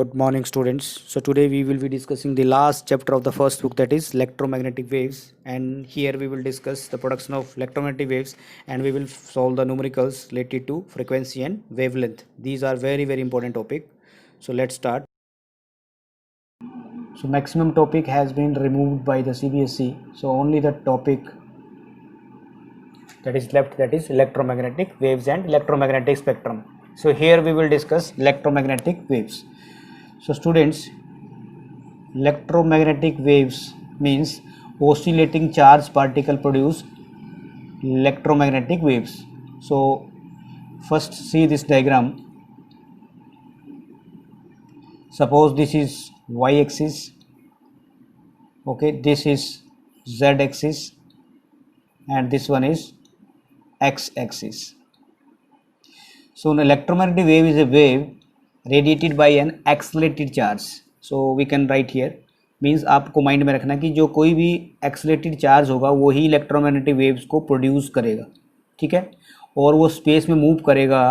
Good morning, students. So today we will be discussing the last chapter of the first book, that is electromagnetic waves. And here we will discuss the production of electromagnetic waves, and we will solve the numericals related to frequency and wavelength. These are very important topic. So let's start. So maximum topic has been removed by the CBSE. So only the topic that is left, that is electromagnetic waves and electromagnetic spectrum. So here we will discuss electromagnetic waves. So students, electromagnetic waves means oscillating charge particle produce electromagnetic waves. So first see this diagram. Suppose this is y axis, okay, this is z axis, and this one is x axis. So an electromagnetic wave is a wave radiated by an accelerated charge. So we can write here, means आपको mind में रखना कि जो कोई भी accelerated charge होगा वही electromagnetic waves को प्रोड्यूस करेगा, ठीक है, और वो स्पेस में मूव करेगा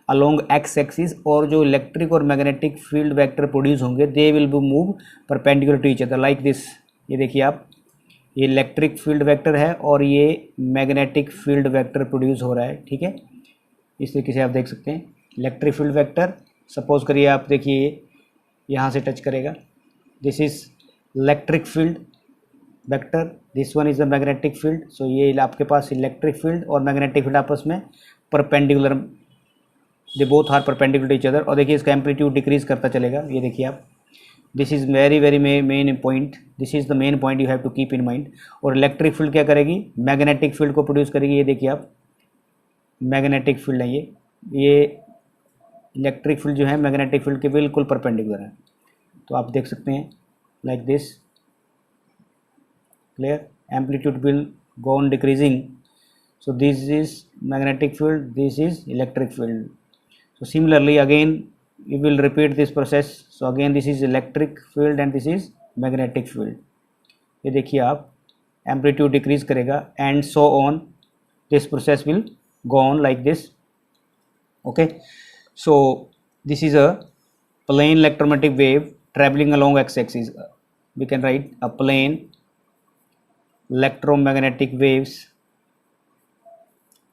अलोंग एक्स एक्सिस, और जो इलेक्ट्रिक और मैग्नेटिक फील्ड वेक्टर प्रोड्यूस होंगे they will be move perpendicular to each other like this. ये देखिए आप, ये इलेक्ट्रिक फील्ड वेक्टर है और ये मैग्नेटिक फील्ड वेक्टर प्रोड्यूस हो रहा है, ठीक है. इस तरीके से आप देख सकते हैं इलेक्ट्रिक फील्ड वेक्टर. सपोज करिए आप देखिए यहाँ से टच करेगा, this is electric field vector, this one is the magnetic field. So ये आपके पास इलेक्ट्रिक फील्ड और मैग्नेटिक फील्ड आपस में perpendicular, they both are perpendicular to each other. और देखिए इसका एम्पलीट्यूड डिक्रीज करता चलेगा. ये देखिए आप, this is very main point, this is the main point you have to keep in mind. और इलेक्ट्रिक फील्ड क्या करेगी, मैग्नेटिक फील्ड को प्रोड्यूस करेगी. ये देखिए आप, मैग्नेटिक फील्ड है ये इलेक्ट्रिक फील्ड जो है मैग्नेटिक फील्ड के बिल्कुल परपेंडिकुलर है. तो आप देख सकते हैं like this, clear, amplitude will go on decreasing. So this is magnetic field, this is electric field. So similarly again you will repeat this process. So again this is electric field and this is magnetic field. ये देखिए आप, amplitude decrease करेगा and so on. This process will go on like this. Okay, so this is a plane electromagnetic wave traveling along x-axis. We can write a plane electromagnetic waves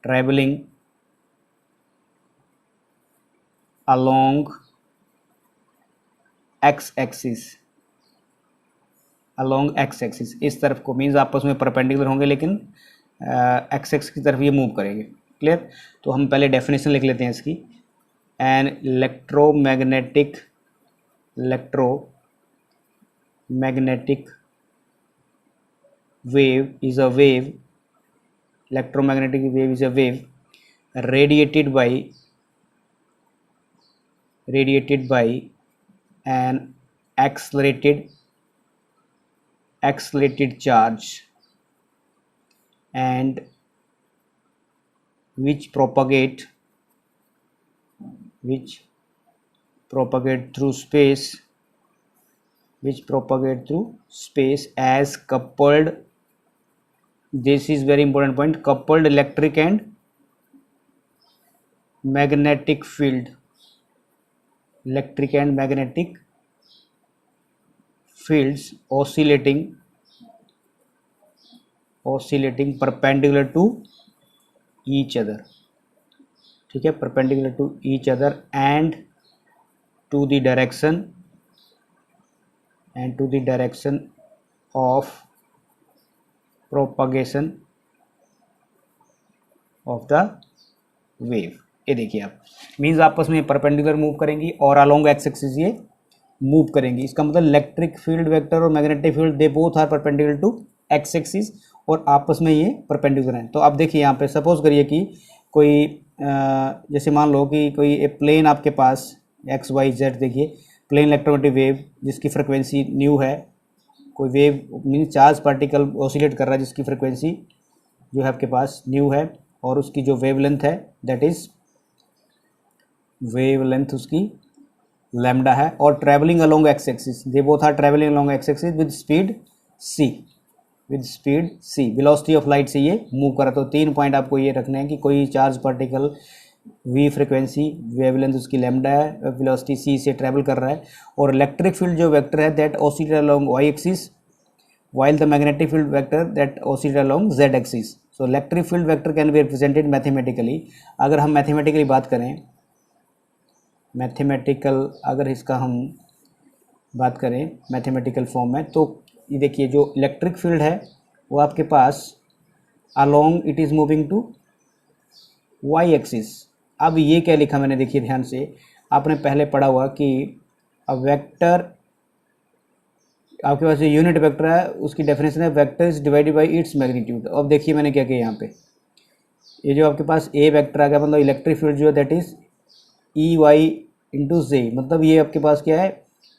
traveling along x axis, along x axis. इस तरफ को means आपस में perpendicular होंगे लेकिन x axis की तरफ ये मूव करेंगे. क्लियर. तो हम पहले डेफिनेशन लिख लेते हैं इसकी. An electromagnetic wave is a wave, electromagnetic wave is a wave radiated by an accelerated charge and which propagate through space as coupled, this is very important point, coupled electric and magnetic field, electric and magnetic fields oscillating perpendicular to each other, ठीक है, perpendicular to each other and to the direction of propagation of the wave. ये देखिए आप, means आपस में perpendicular move करेंगी और along X axis ये मूव करेंगी. इसका मतलब इलेक्ट्रिक फील्ड वेक्टर और magnetic field they both are perpendicular to X axis और आपस में ये परपेंडिकुलर हैं. तो आप देखिए यहाँ पे सपोज करिए कि कोई जैसे मान लो कि कोई एक प्लेन आपके पास एक्स वाई जेड, देखिए प्लेन इलेक्ट्रोमैग्नेटिक वेव जिसकी फ्रिक्वेंसी न्यू है, कोई wave mean charge particle oscillate कर रहा है जिसकी फ्रिक्वेंसी जो है आपके पास न्यू है, और उसकी जो वेवलेंथ है दैट इज वेवलेंथ उसकी लैम्डा है, और travelling along X axis, they both are travelling along X axis with speed c, velocity of light से ये मूव कर रहा. तो 3 पॉइंट आपको ये रखने हैं कि कोई charge particle v frequency, wavelength उसकी लैम्डा है, वेलोसिटी c से ट्रैवल कर रहा है, और इलेक्ट्रिक फील्ड जो वेक्टर है that oscillate along y axis while the magnetic field vector that oscillate along z axis. So electric field vector can be represented mathematically. अगर हम मैथमेटिकली बात करें, मैथमेटिकल अगर इसका हम बात करें मैथमेटिकल फॉर्म में, तो ये देखिए जो इलेक्ट्रिक फील्ड है वो आपके पास along it is moving to y axis. अब ये क्या लिखा मैंने, देखिए ध्यान से, आपने पहले पढ़ा हुआ कि अ वेक्टर, आपके पास जो यूनिट वेक्टर है उसकी डेफिनेशन है vector is divided by its magnitude. अब देखिए मैंने क्या किया यहाँ पे, ये जो आपके पास ए वेक्टर आ गया, मतलब इलेक्ट्रिक फील्ड जो है that is E Y into J, मतलब ये आपके पास क्या है,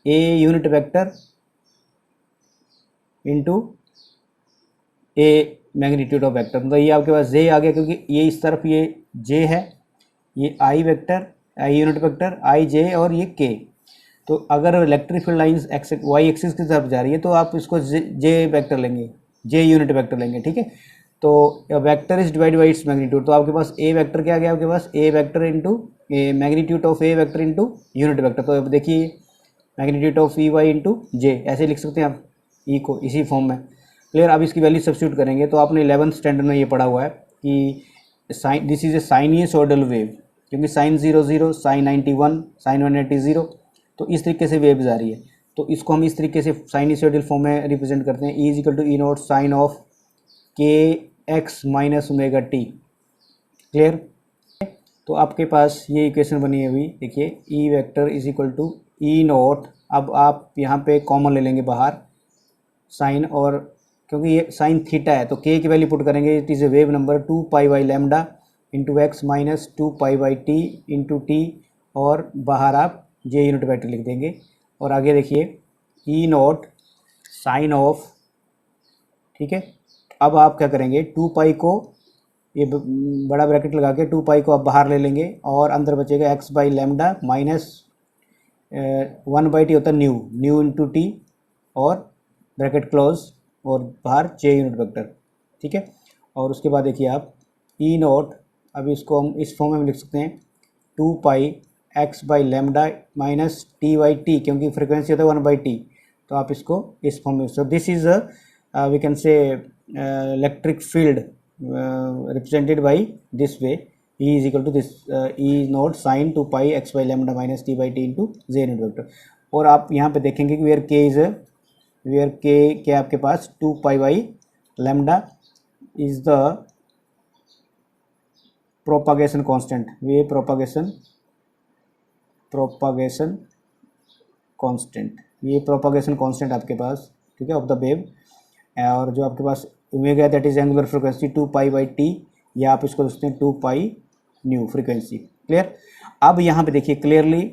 a unit vector into a magnitude of vector, मतलब ये आपके पास जे आ गया, क्योंकि ये इस तरफ ये जे है, ये I vector, I unit vector, I J, और ये के। तो अगर electric field lines X Y axis की तरफ जा रही है तो आप इसको जे वेक्टर लेंगे, जे यूनिट वेक्टर लेंगे, ठीक है। तो vector is divide by its magnitude, तो आपके पास ए वेक्टर क्या आ गया, आपके पास a vector into magnitude of a vector into unit vector. तो अब देखिए magnitude of E Y into J, ऐसे लिख सकते हैं आप ई को इसी फॉर्म में। क्लियर। अब इसकी वैल्यू सब्स्टिट्यूट करेंगे तो आपने 11th स्टैंडर्ड में ये पढ़ा हुआ है कि sine, this is a sinusoidal wave, क्योंकि साइन 0 0, साइन 91, साइन 180 0, तो इस तरीके से वेव्स आ रही है। तो इसको हम इस तरीके से साइनसॉइडल फॉर्म में रिप्रेजेंट करते हैं, E is equal to E naught sine of K X minus omega T. Clear. तो आपके पास ये इक्वेशन बनी हुई, देखिए E vector is equal to E naught, अब आप यहाँ पे कॉमन ले लेंगे बाहर साइन, और क्योंकि ये साइन थीटा है तो के की वैल्यू पुट करेंगे, it is a wave number 2 pi by lambda into x minus 2 pi by T into T, और बाहर आप जे यूनिट वेक्टर लिख देंगे। और आगे देखिए ई नॉट साइन ऑफ, ठीक है। अब आप क्या करेंगे, 2 पाई को ये बड़ा ब्रैकेट लगा के 2 पाई को आप बाहर ले लेंगे, और अंदर बचेगा x by lambda minus 1 by T होता है न्यू, न्यू इंटू टी, और ब्रैकेट क्लोज, और बाहर जे यूनिट वेक्टर, ठीक है। और उसके बाद देखिए आप ई नॉट, अब इसको हम इस फॉर्म में लिख सकते हैं 2 pi X by lambda minus T by T, क्योंकि फ्रिक्वेंसी होता है 1 बाई टी, तो आप इसको इस फॉर्म में, so this is we can say electric field represented by this way, E is equal to this E naught sine 2 pi X by lambda minus T by T into J unit vector. और आप यहाँ पे देखेंगे कि where के is where के क्या आपके पास 2 pi by lambda is the propagation constant, way propagation constant, ये प्रोपागेशन कांस्टेंट आपके पास, ठीक है, ऑफ द वेव। और जो आपके पास omega that is angular frequency 2 pi by T, या आप इसको लिखते हैं 2 पाई न्यू फ्रीक्वेंसी। क्लियर। अब यहाँ पे देखिए क्लियरली,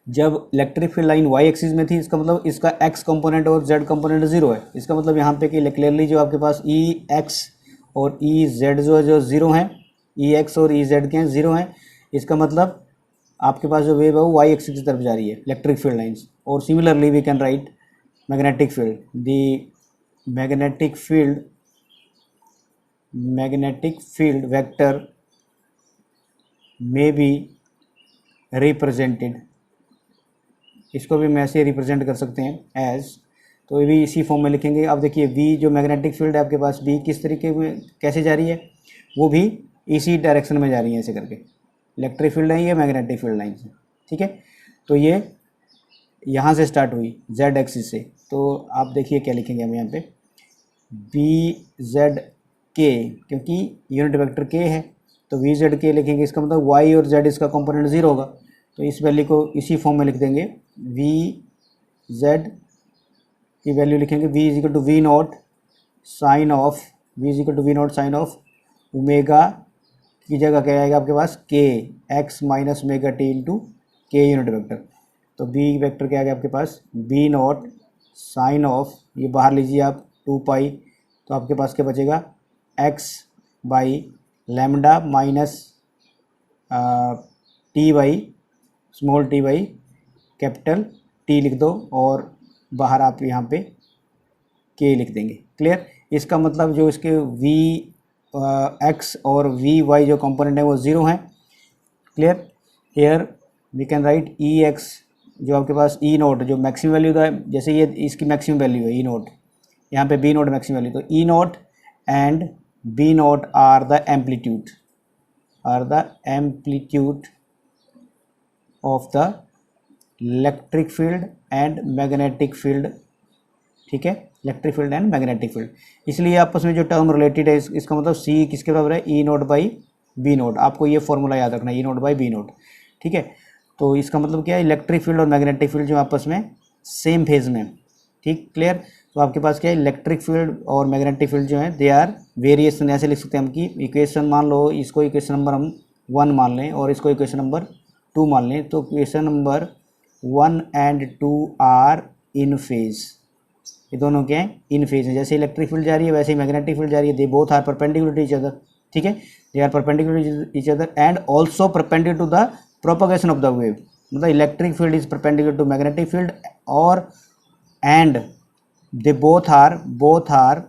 जब electric field line Y axis में थी, इसका मतलब इसका एक्स कंपोनेंट और जेड कंपोनेंट जीरो है, इसका मतलब यहाँ पे कि क्लियरली जो आपके पास ई एक्स और ई जेड जो जीरो हैं, ई एक्स और ई जेड के हैं जीरो हैं, इसका मतलब आपके पास जो वेव है वो वाई एक्सिस की तरफ जा रही है इलेक्ट्रिक फील्ड लाइंस। और similarly we can write magnetic field, the magnetic field vector may be represented, इसको भी हम ऐसे रिप्रेजेंट कर सकते हैं एज, तो ये भी इसी फॉर्म में लिखेंगे। अब देखिए वी जो मैग्नेटिक फील्ड है आपके पास, वी किस तरीके में कैसे जा रही है, वो भी इसी डायरेक्शन में जा रही है ऐसे करके, इलेक्ट्रिक फील्ड है ये मैग्नेटिक फील्ड लाइन से, ठीक है। तो ये यहाँ से स्टार्ट हुई जेड एक्सिस से, तो आप देखिए क्या लिखेंगे हम यहाँ पे बी जेड के, क्योंकि यूनिट वेक्टर के है तो वी जेड के लिखेंगे, इसका मतलब वाई और जेड इसका कंपोनेंट जीरो होगा, तो इस वैल्यू को इसी फॉर्म में लिख देंगे, वी जेड की वैल्यू लिखेंगे V is equal to V naught sine of, V is equal to V naught sine of omega की जगह क्या आएगा आपके पास K X minus omega T into K unit vector. तो बी वेक्टर क्या आ गया आपके पास बी नॉट साइन ऑफ, ये बाहर लीजिए आप 2 पाई, तो आपके पास क्या बचेगा x by lambda minus T by small T by capital T लिख दो, और बाहर आप यहाँ पे के लिख देंगे। क्लियर। इसका मतलब जो इसके वी एक्स और वी वाई जो कंपोनेंट है वो ज़ीरो हैं। Clear. Here we can write E X, जो आपके पास ई नोट जो मैक्सिमम वैल्यू है, जैसे ये इसकी मैक्सिमम वैल्यू है ई नोट, यहाँ पे बी नोट मैक्सिमम वैल्यू, तो E naught and B naught are the amplitude of the electric field and magnetic field. ठीक है, electric field and magnetic field, इसलिए आपस में जो टर्म रिलेटेड है इसका मतलब सी किसके बराबर है, ई नोट बाई बी नोट। आपको ये फॉर्मूला याद रखना है, ई नोट बाई बी नोट। ठीक है, तो इसका मतलब क्या है, इलेक्ट्रिक फील्ड और मैग्नेटिक फील्ड जो आपस में सेम फेज में। ठीक, क्लियर। तो आपके पास क्या है, इलेक्ट्रिक फील्ड और मैग्नेटिक फील्ड जो है दे आर वेरिएशन, ऐसे लिख सकते हैं हम कि इक्वेशन मान लो, इसको इक्वेशन नंबर हम 1 मान लें और इसको इक्वेशन नंबर 2 मान लें, तो equation number 1 and 2 are in phase. ये दोनों क्या है, इन फेज है। जैसे इलेक्ट्रिक फील्ड जा रही है वैसे ही मैग्नेटिक फील्ड जा रही है, they both are perpendicular to each other. ठीक है, they are perpendicular to each other and also perpendicular to the propagation of the wave. मतलब electric field is perpendicular to magnetic field और and they both are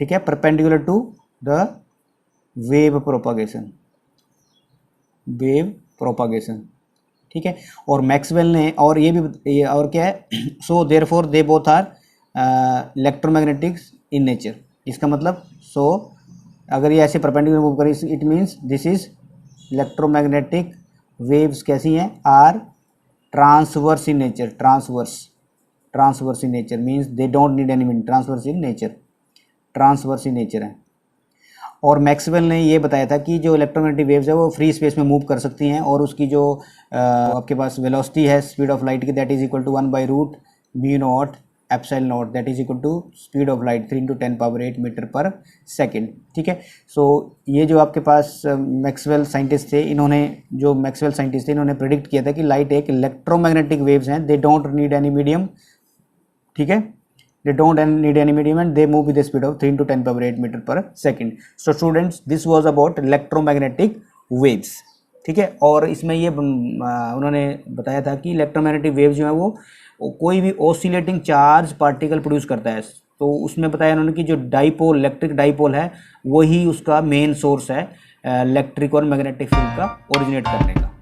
ठीक है perpendicular to the wave propagation. ठीक है, और Maxwell ने और ये भी और क्या है, so therefore they both are electromagnetics in nature. इसका मतलब सो अगर ये ऐसे परपेंडिकुलर मूव करें, it means this is electromagnetic waves कैसी हैं, are transverse in nature. Transverse in nature means they don't need any meaning, transverse in nature है। और मैक्सवेल ने ये बताया था कि जो इलेक्ट्रोमैग्नेटिक वेव्स है वो फ्री स्पेस में मूव कर सकती हैं और उसकी जो आपके पास वेलोसिटी है स्पीड ऑफ लाइट की, दैट इज इक्वल टू 1/रूट B naught epsilon naught, that is equal to speed of light 3 × 10⁸ metre per second. ठीक है, सो ये जो आपके पास मैक्सवेल साइंटिस्ट थे, इन्होंने प्रेडिक्ट किया था कि लाइट एक इलेक्ट्रोमैग्नेटिक वेव्स हैं, दे डोंट नीड एनी मीडियम। ठीक है, they don't need any medium and they move with the speed of 3 × 10⁸ metre per second. So students, this was about electromagnetic waves। ठीक है, और इसमें ये उन्होंने बताया था कि इलेक्ट्रोमैग्नेटिक वेव्स जो है वो कोई भी ऑसिलेटिंग चार्ज पार्टिकल प्रोड्यूस करता है। तो उसमें बताया उन्होंने कि जो डाइपोल, इलेक्ट्रिक डाइपोल है, वही उसका मेन सोर्स है इलेक्ट्रिक और मैग्नेटिक फील्ड का ओरिजिनेट करने का।